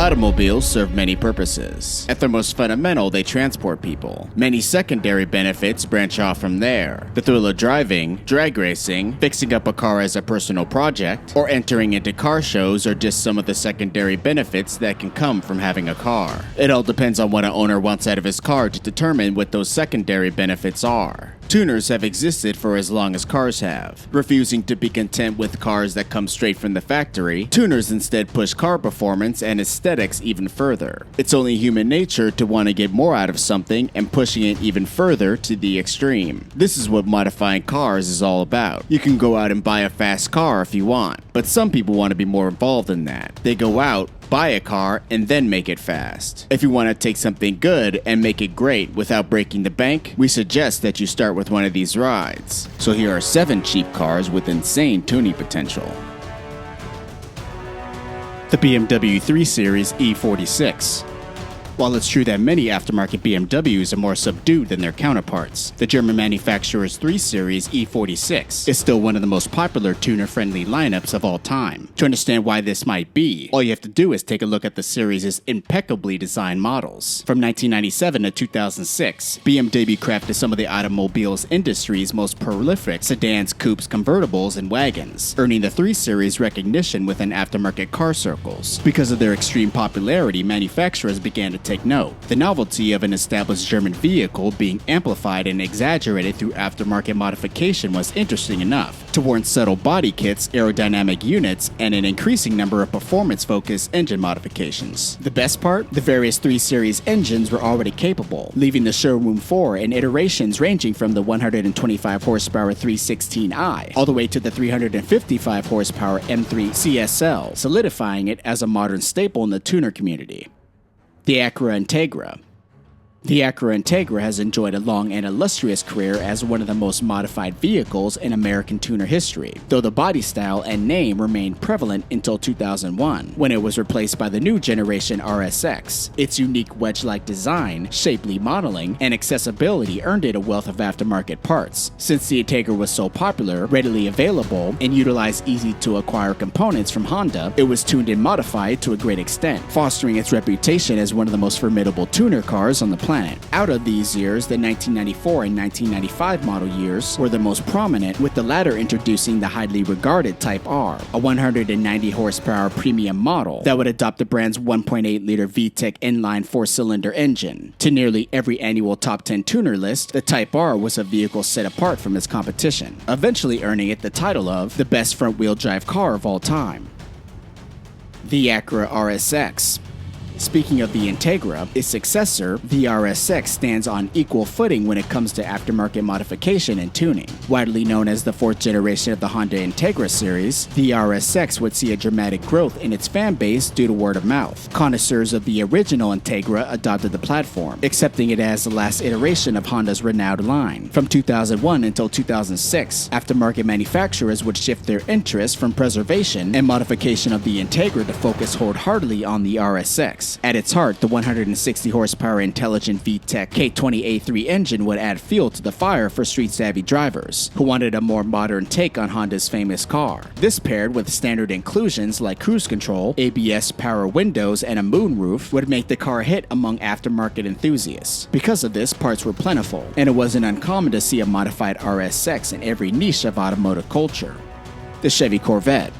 Automobiles serve many purposes. At their most fundamental, they transport people. Many secondary benefits branch off from there. The thrill of driving, drag racing, fixing up a car as a personal project, or entering into car shows are just some of the secondary benefits that can come from having a car. It all depends on what an owner wants out of his car to determine what those secondary benefits are. Tuners have existed for as long as cars have. Refusing to be content with cars that come straight from the factory, tuners instead push car performance and aesthetics even further. It's only human nature to want to get more out of something and pushing it even further to the extreme. This is what modifying cars is all about. You can go out and buy a fast car if you want, but some people want to be more involved than that. They go out, buy a car, and then make it fast. If you want to take something good and make it great without breaking the bank, we suggest that you start with one of these rides. So here are 7 cheap cars with insane tuning potential. The BMW 3 Series E46. While it's true that many aftermarket BMWs are more subdued than their counterparts, the German manufacturer's 3 Series E46 is still one of the most popular tuner-friendly lineups of all time. To understand why this might be, all you have to do is take a look at the series' impeccably designed models. From 1997 to 2006, BMW crafted some of the automobiles industry's most prolific sedans, coupes, convertibles, and wagons, earning the 3 Series recognition within aftermarket car circles. Because of their extreme popularity, manufacturers began to take note. The novelty of an established German vehicle being amplified and exaggerated through aftermarket modification was interesting enough to warrant subtle body kits, aerodynamic units, and an increasing number of performance-focused engine modifications. The best part? The various 3 Series engines were already capable, leaving the showroom floor in iterations ranging from the 125 horsepower 316i all the way to the 355 horsepower M3 CSL, solidifying it as a modern staple in the tuner community. The ACURA INTEGRA. The ACURA INTEGRA has enjoyed a long and illustrious career as one of the most modified vehicles in American tuner history, though the body style and name remained prevalent until 2001, when it was replaced by the new generation RsX. Its unique wedge-like design, shapely modeling, and accessibility earned it a wealth of aftermarket parts. Since the INTEGRA was so popular, readily available, and utilized easy-to-acquire components from Honda, it was tuned and modified to a great extent, fostering its reputation as one of the most formidable tuner cars on the planet. Out of these years, the 1994 and 1995 model years were the most prominent, with the latter introducing the highly regarded Type R, a 190 horsepower premium model that would adopt the brand's 1.8-liter VTEC inline 4-cylinder engine. To nearly every annual top 10 tuner list, the Type R was a vehicle set apart from its competition, eventually earning it the title of the best front-wheel drive car of all time. The ACURA RsX. Speaking of the INTEGRA, its successor, the RsX stands on equal footing when it comes to aftermarket modification and tuning. Widely known as the 4th generation of the Honda INTEGRA series, the RsX would see a dramatic growth in its fan base due to word of mouth. Connoisseurs of the original INTEGRA adopted the platform, accepting it as the last iteration of Honda's renowned line. From 2001 until 2006, aftermarket manufacturers would shift their interest from preservation and modification of the INTEGRA to focus wholeheartedly on the RsX. At its heart, the 160 horsepower intelligent VTEC K20A3 engine would add fuel to the fire for street-savvy drivers who wanted a more modern take on Honda's famous car. This, paired with standard inclusions like cruise control, ABS power windows, and a moonroof, would make the car a hit among aftermarket enthusiasts. Because of this, parts were plentiful, and it wasn't uncommon to see a modified RsX in every niche of automotive culture. The Chevy Corvette.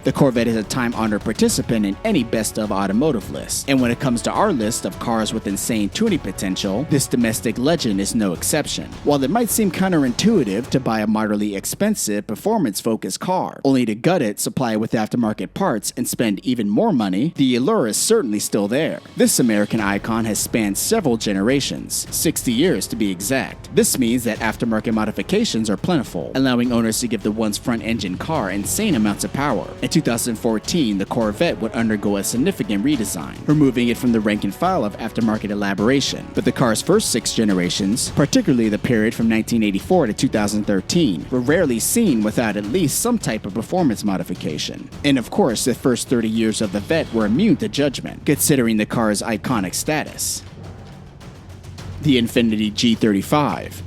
The Corvette is a time-honored participant in any best-of automotive list, and when it comes to our list of cars with insane tuning potential, this domestic legend is no exception. While it might seem counterintuitive to buy a moderately expensive, performance-focused car, only to gut it, supply it with aftermarket parts, and spend even more money, the allure is certainly still there. This American icon has spanned several generations, 60 years to be exact. This means that aftermarket modifications are plentiful, allowing owners to give the once front-engine car insane amounts of power. In 2014, the Corvette would undergo a significant redesign, removing it from the rank and file of aftermarket elaboration. But the car's first 6 generations, particularly the period from 1984 to 2013, were rarely seen without at least some type of performance modification. And of course, the first 30 years of the Vette were immune to judgment, considering the car's iconic status. The Infiniti G35.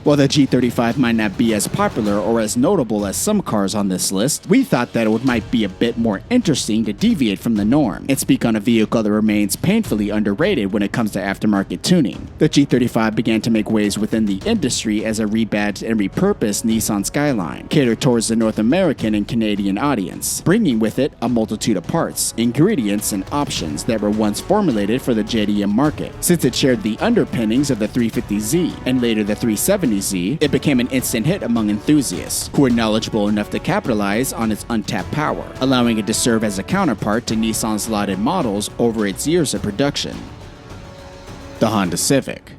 While the G35 might not be as popular or as notable as some cars on this list, we thought that it might be a bit more interesting to deviate from the norm and speak on a vehicle that remains painfully underrated when it comes to aftermarket tuning. The G35 began to make waves within the industry as a rebadged and repurposed Nissan SKYLINE, catered towards the North American and Canadian audience, bringing with it a multitude of parts, ingredients, and options that were once formulated for the JDM market. Since it shared the underpinnings of the 350Z and later the 370Z, it became an instant hit among enthusiasts who were knowledgeable enough to capitalize on its untapped power, allowing it to serve as a counterpart to Nissan's lauded models over its years of production. The Honda Civic.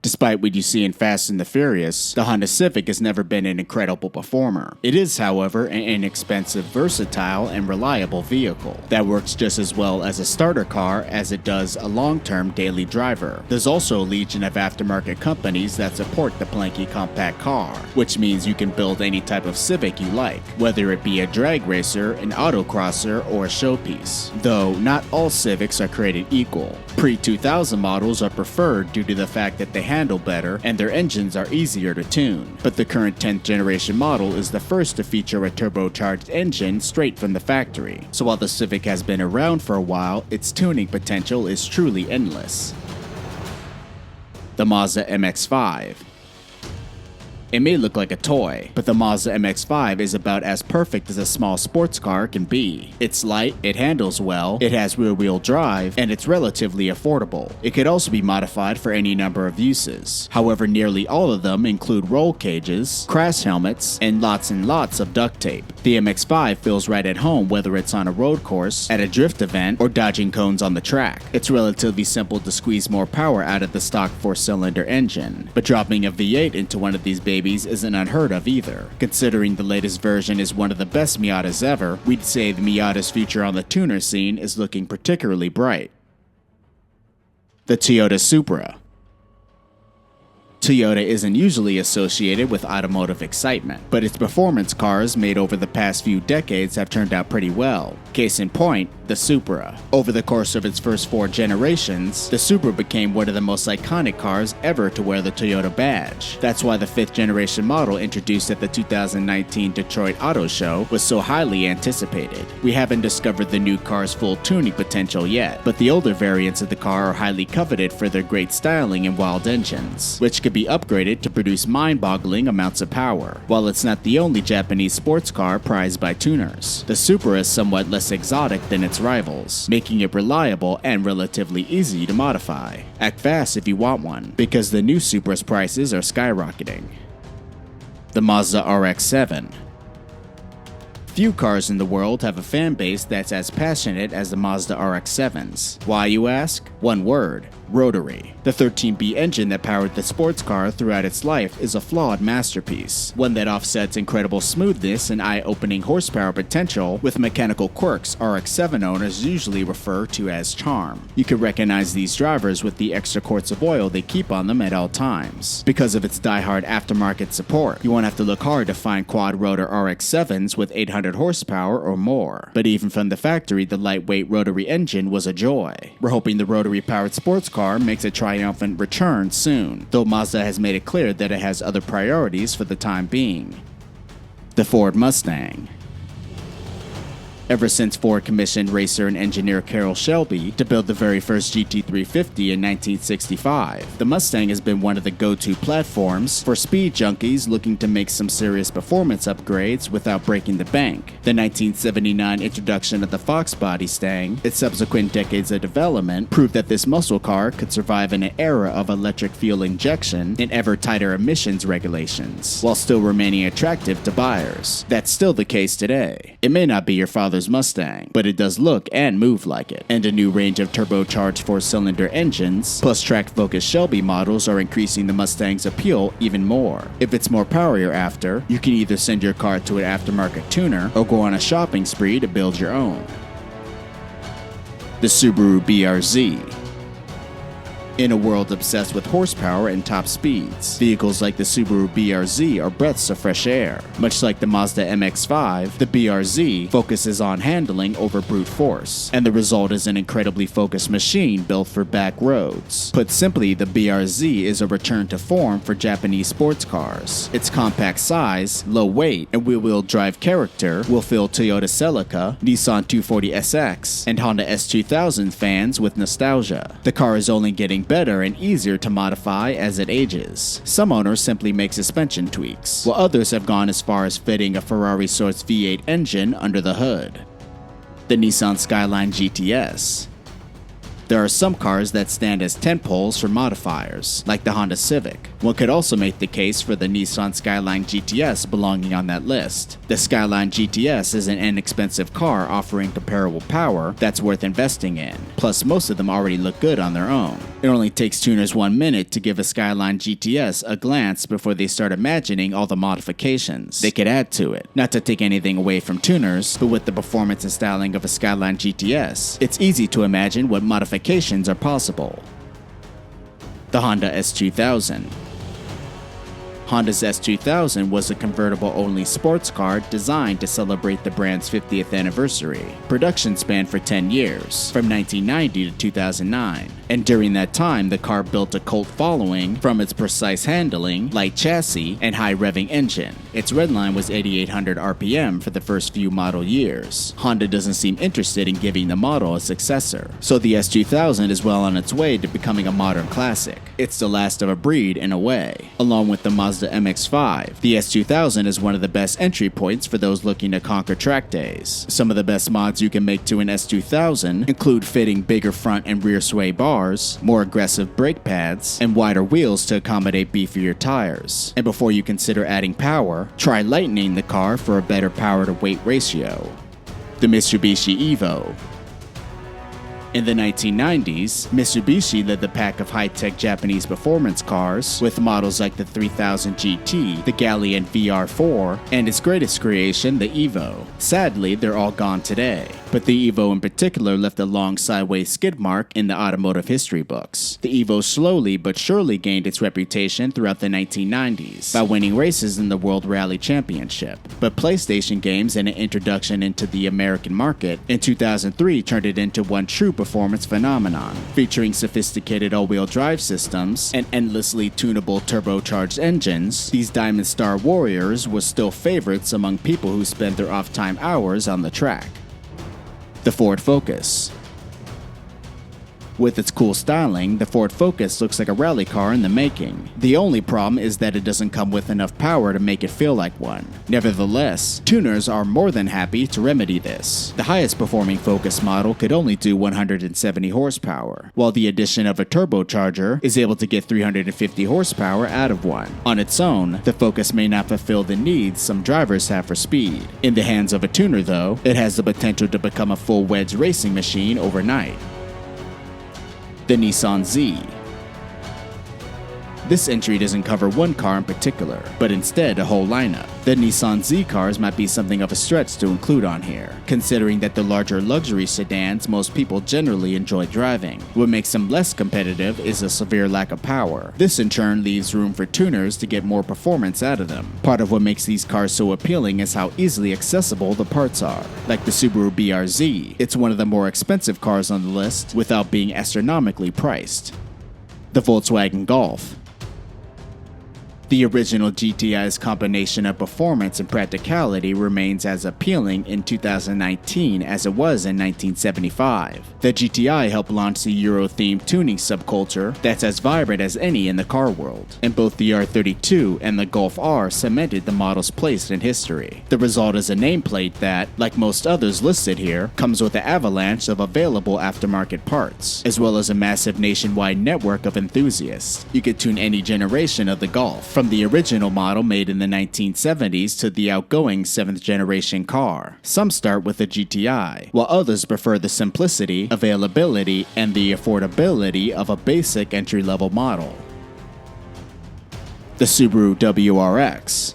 Despite what you see in Fast and the Furious, the Honda Civic has never been an incredible performer. It is, however, an inexpensive, versatile, and reliable vehicle that works just as well as a starter car as it does a long-term daily driver. There's also a legion of aftermarket companies that support the planky compact car, which means you can build any type of Civic you like, whether it be a drag racer, an autocrosser, or a showpiece. Though, not all Civics are created equal. Pre-2000 models are preferred due to the fact that they handle better and their engines are easier to tune, but the current 10th generation model is the first to feature a turbocharged engine straight from the factory. So while the Civic has been around for a while, its tuning potential is truly endless. The Mazda MX-5. It may look like a toy, but the Mazda MX-5 is about as perfect as a small sports car can be. It's light, it handles well, it has rear-wheel drive, and it's relatively affordable. It could also be modified for any number of uses. However, nearly all of them include roll cages, crash helmets, and lots of duct tape. The MX-5 feels right at home whether it's on a road course, at a drift event, or dodging cones on the track. It's relatively simple to squeeze more power out of the stock 4-cylinder engine, but dropping a V8 into one of these babies isn't unheard of either. Considering the latest version is one of the best Miatas ever, we'd say the Miata's future on the tuner scene is looking particularly bright. The Toyota Supra. Toyota isn't usually associated with automotive excitement, but its performance cars made over the past few decades have turned out pretty well. Case in point, the Supra. Over the course of its first 4 generations, the Supra became one of the most iconic cars ever to wear the Toyota badge. That's why the 5th generation model introduced at the 2019 Detroit Auto Show was so highly anticipated. We haven't discovered the new car's full tuning potential yet, but the older variants of the car are highly coveted for their great styling and wild engines, which could be upgraded to produce mind-boggling amounts of power. While it's not the only Japanese sports car prized by tuners, the Supra is somewhat less exotic than its rivals, making it reliable and relatively easy to modify. Act fast if you want one, because the new Supra's prices are skyrocketing. The Mazda RX-7. Few cars in the world have a fan base that's as passionate as the Mazda RX-7s. Why, you ask? One word: rotary. The 13B engine that powered the sports car throughout its life is a flawed masterpiece, one that offsets incredible smoothness and eye-opening horsepower potential with mechanical quirks RX-7 owners usually refer to as charm. You can recognize these drivers with the extra quarts of oil they keep on them at all times. Because of its die-hard aftermarket support, you won't have to look hard to find quad-rotor RX-7s with 800 horsepower or more. But even from the factory, the lightweight rotary engine was a joy. We're hoping the rotary-powered sports car makes a triumphant return soon, though Mazda has made it clear that it has other priorities for the time being. The Ford Mustang. Ever since Ford commissioned racer and engineer Carroll Shelby to build the very first GT350 in 1965, the Mustang has been one of the go-to platforms for speed junkies looking to make some serious performance upgrades without breaking the bank. The 1979 introduction of the Fox body stang, its subsequent decades of development, proved that this muscle car could survive in an era of electric fuel injection and ever tighter emissions regulations, while still remaining attractive to buyers. That's still the case today. It may not be your father's Mustang, but it does look and move like it, and a new range of turbocharged 4-cylinder engines plus track-focused Shelby models are increasing the Mustang's appeal even more. If it's more power you're after, you can either send your car to an aftermarket tuner or go on a shopping spree to build your own. The Subaru BRZ. In a world obsessed with horsepower and top speeds, vehicles like the Subaru BRZ are breaths of fresh air. Much like the Mazda MX-5, the BRZ focuses on handling over brute force, and the result is an incredibly focused machine built for back roads. Put simply, the BRZ is a return to form for Japanese sports cars. Its compact size, low weight, and wheel-wheel drive character will fill Toyota Celica, Nissan 240SX, and Honda S2000 fans with nostalgia. The car is only getting better and easier to modify as it ages. Some owners simply make suspension tweaks, while others have gone as far as fitting a Ferrari Source V8 engine under the hood. The Nissan Skyline GTS. There are some cars that stand as tentpoles for modifiers, like the Honda Civic. One could also make the case for the Nissan Skyline GTS belonging on that list. The Skyline GTS is an inexpensive car offering comparable power that's worth investing in. Plus, most of them already look good on their own. It only takes tuners 1 minute to give a Skyline GTS a glance before they start imagining all the modifications they could add to it. Not to take anything away from tuners, but with the performance and styling of a Skyline GTS, it's easy to imagine what modifications are possible. The Honda S2000. Honda's S2000 was a convertible-only sports car designed to celebrate the brand's 50th anniversary. Production spanned for 10 years, from 1990 to 2009, and during that time the car built a cult following from its precise handling, light chassis, and high-revving engine. Its redline was 8,800 RPM for the first few model years. Honda doesn't seem interested in giving the model a successor, so the S2000 is well on its way to becoming a modern classic. It's the last of a breed in a way. Along with the Mazda MX-5, the S2000 is one of the best entry points for those looking to conquer track days. Some of the best mods you can make to an S2000 include fitting bigger front and rear sway bars, more aggressive brake pads, and wider wheels to accommodate beefier tires. And before you consider adding power, try lightening the car for a better power to weight ratio. The Mitsubishi Evo. In the 1990s, Mitsubishi led the pack of high-tech Japanese performance cars with models like the 3000 GT, the Galleon VR4, and its greatest creation, the Evo. Sadly, they're all gone today, but the Evo in particular left a long sideways skid mark in the automotive history books. The Evo slowly but surely gained its reputation throughout the 1990s by winning races in the World Rally Championship, but PlayStation games and an introduction into the American market in 2003 turned it into one true performance phenomenon, featuring sophisticated all-wheel drive systems and endlessly tunable turbocharged engines. These Diamond Star Warriors were still favorites among people who spent their off-time hours on the track. The Ford Focus. With its cool styling, the Ford Focus looks like a rally car in the making. The only problem is that it doesn't come with enough power to make it feel like one. Nevertheless, tuners are more than happy to remedy this. The highest performing Focus model could only do 170 horsepower, while the addition of a turbocharger is able to get 350 horsepower out of one. On its own, the Focus may not fulfill the needs some drivers have for speed. In the hands of a tuner though, it has the potential to become a full wedge racing machine overnight. The Nissan Z. This entry doesn't cover one car in particular, but instead a whole lineup. The Nissan Z cars might be something of a stretch to include on here, considering that the larger luxury sedans most people generally enjoy driving. What makes them less competitive is a severe lack of power. This in turn leaves room for tuners to get more performance out of them. Part of what makes these cars so appealing is how easily accessible the parts are. Like the Subaru BRZ, it's one of the more expensive cars on the list without being astronomically priced. The Volkswagen Golf. The original GTI's combination of performance and practicality remains as appealing in 2019 as it was in 1975. The GTI helped launch the Euro-themed tuning subculture that's as vibrant as any in the car world, and both the R32 and the Golf R cemented the model's place in history. The result is a nameplate that, like most others listed here, comes with an avalanche of available aftermarket parts, as well as a massive nationwide network of enthusiasts. You could tune any generation of the Golf, from the original model made in the 1970s to the outgoing 7th generation car. Some start with the GTI, while others prefer the simplicity, availability, and the affordability of a basic entry-level model. The Subaru WRX.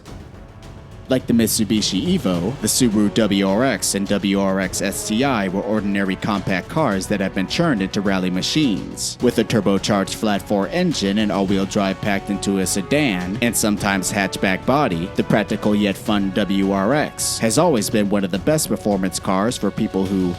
Like the Mitsubishi Evo, the Subaru WRX and WRX STI were ordinary compact cars that have been churned into rally machines. With a turbocharged flat-4 engine and all-wheel drive packed into a sedan, and sometimes hatchback body, the practical yet fun WRX has always been one of the best performance cars for people who,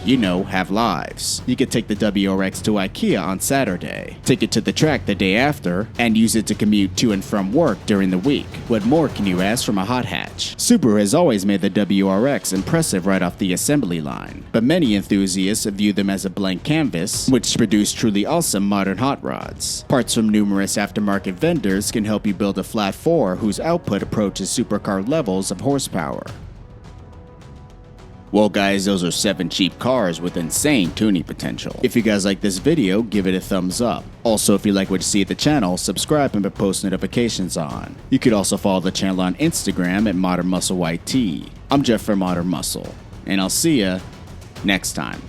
have lives. You could take the WRX to IKEA on Saturday, take it to the track the day after, and use it to commute to and from work during the week. What more can you ask from a hot hatch? Subaru has always made the WRX impressive right off the assembly line, but many enthusiasts view them as a blank canvas, which produce truly awesome modern hot rods. Parts from numerous aftermarket vendors can help you build a flat 4 whose output approaches supercar levels of horsepower. Well guys, those are 7 cheap cars with insane tuning potential. If you guys like this video, give it a thumbs up. Also, if you like what you see at the channel, subscribe and put post notifications on. You could also follow the channel on Instagram at Modern Muscle YT. I'm Jeff for Modern Muscle, and I'll see ya next time.